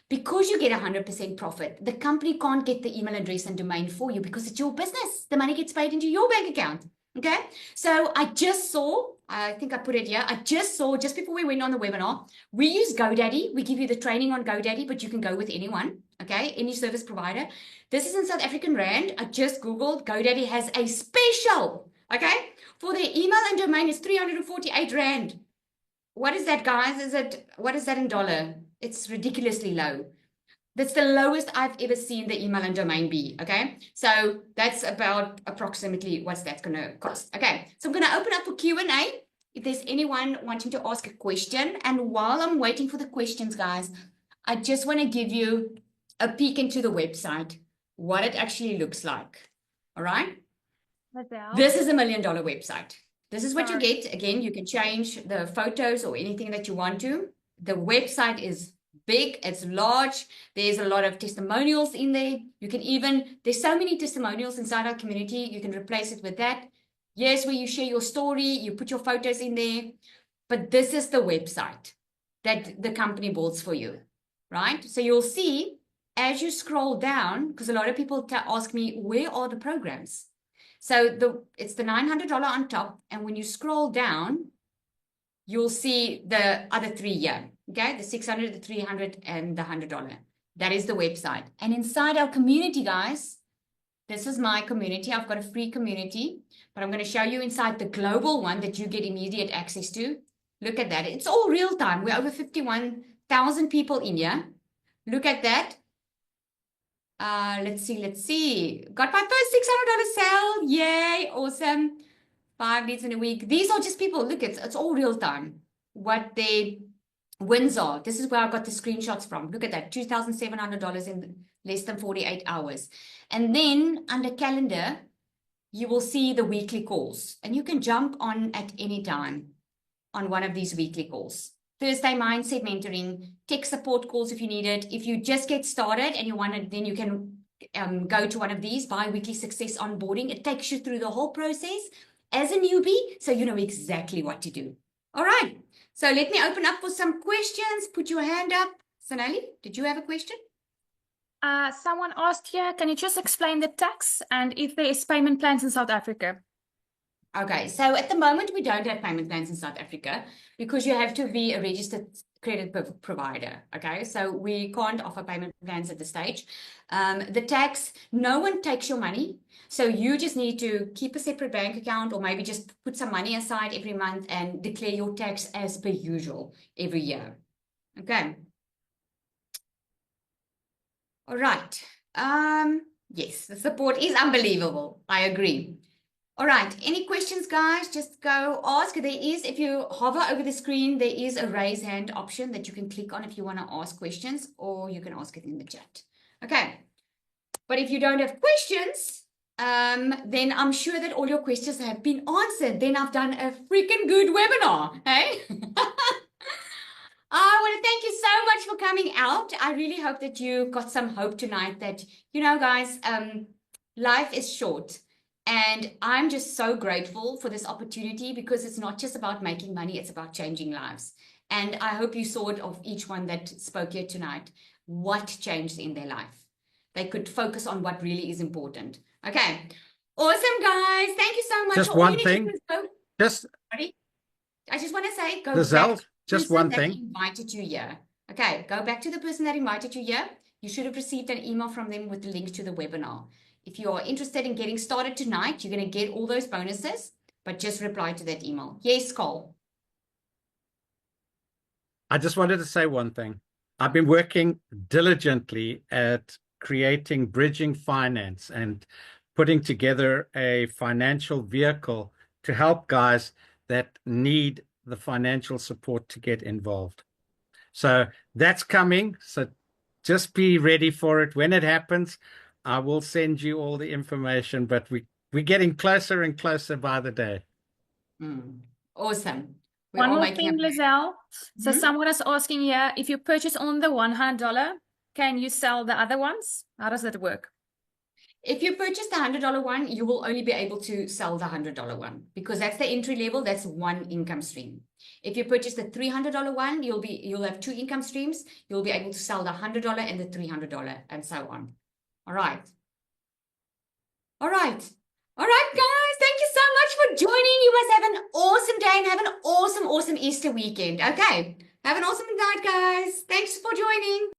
Because you get 100% profit, the company can't get the email address and domain for you because it's your business. The money gets paid into your bank account. Okay. So I just saw, I think I put it here. I just saw just before we went on the webinar, we use GoDaddy. We give you the training on GoDaddy, but you can go with anyone. Okay. Any service provider. This is in South African Rand. I just Googled GoDaddy has a special. Okay. For their email and domain is 348 Rand. What is that, guys? What is that in dollar? It's ridiculously low. That's the lowest I've ever seen the email and domain be, okay? So that's about approximately what's that's going to cost. Okay, so I'm going to open up for Q&A if there's anyone wanting to ask a question. And while I'm waiting for the questions, guys, I just want to give you a peek into the website, what it actually looks like, all right? This is $1 million website. This is what you get. Again, you can change the photos or anything that you want to. The website is big, it's large. There's a lot of testimonials in there. You can even, there's so many testimonials inside our community. You can replace it with that. Yes, where you share your story, you put your photos in there. But this is the website that the company builds for you, right? So you'll see as you scroll down, because a lot of people ask me, where are the programs? So it's the $900 on top. And when you scroll down, you'll see the other 3 here, okay? The 600, the 300, and the $100. That is the website. And inside our community, guys, this is my community. I've got a free community, but I'm going to show you inside the global one that you get immediate access to. Look at that. It's all real time. We're over 51,000 people in here. Look at that. Let's see. Got my first $600 sale. Yay. Awesome. 5 leads in a week. These are just people. Look, it's all real time. What their wins are. This is where I got the screenshots from. Look at that. $2,700 in less than 48 hours. And then under calendar, you will see the weekly calls. And you can jump on at any time on one of these weekly calls. Thursday mindset mentoring, tech support calls if you need it. If you just get started and you want it, then you can go to one of these bi-weekly success onboarding. It takes you through the whole process as a newbie, so you know exactly what to do. All right. So let me open up for some questions. Put your hand up. Sonali, did you have a question? Someone asked here, can you just explain the tax and if there is payment plans in South Africa? Okay, so at the moment, we don't have payment plans in South Africa because you have to be a registered credit provider. Okay, so we can't offer payment plans at this stage. The tax, no one takes your money. So you just need to keep a separate bank account or maybe just put some money aside every month and declare your tax as per usual every year. Okay. All right. Yes, the support is unbelievable. I agree. All right, any questions, guys? Just go ask. There is, if you hover over the screen, there is a raise hand option that you can click on if you want to ask questions, or you can ask it in the chat. Okay, but if you don't have questions, then I'm sure that all your questions have been answered. Then I've done a freaking good webinar, hey? I want to thank you so much for coming out. I really hope that you got some hope tonight that, you know, guys, life is short. And I'm just so grateful for this opportunity because it's not just about making money, it's about changing lives. And I hope you saw it of each one that spoke here tonight, what changed in their life. They could focus on what really is important. Okay. Awesome, guys. Thank you so much. Just All you one need to thing. do is go- Just Sorry? I just want to say, go Lizelle, back to the just person one that thing. invited you here. Okay, go back to the person that invited you here. You should have received an email from them with the link to the webinar. If you are interested in getting started tonight, you're going to get all those bonuses, but just reply to that email. Yes, Cole. I just wanted to say one thing. I've been working diligently at creating bridging finance and putting together a financial vehicle to help guys that need the financial support to get involved. So that's coming. So just be ready for it. When it happens, I will send you all the information, but we're getting closer and closer by the day. Awesome. We're One all more making thing, a Lizelle. So Mhm. someone is asking here, if you purchase on the $100, can you sell the other ones? How does that work? If you purchase the $100 one, you will only be able to sell the $100 one because that's the entry level. That's one income stream. If you purchase the $300 one, you'll have two income streams. You'll be able to sell the $100 and the $300 and so on. All right. All right. All right, guys. Thank you so much for joining. You must have an awesome day and have an awesome Easter weekend. Okay. Have an awesome night, guys. Thanks for joining.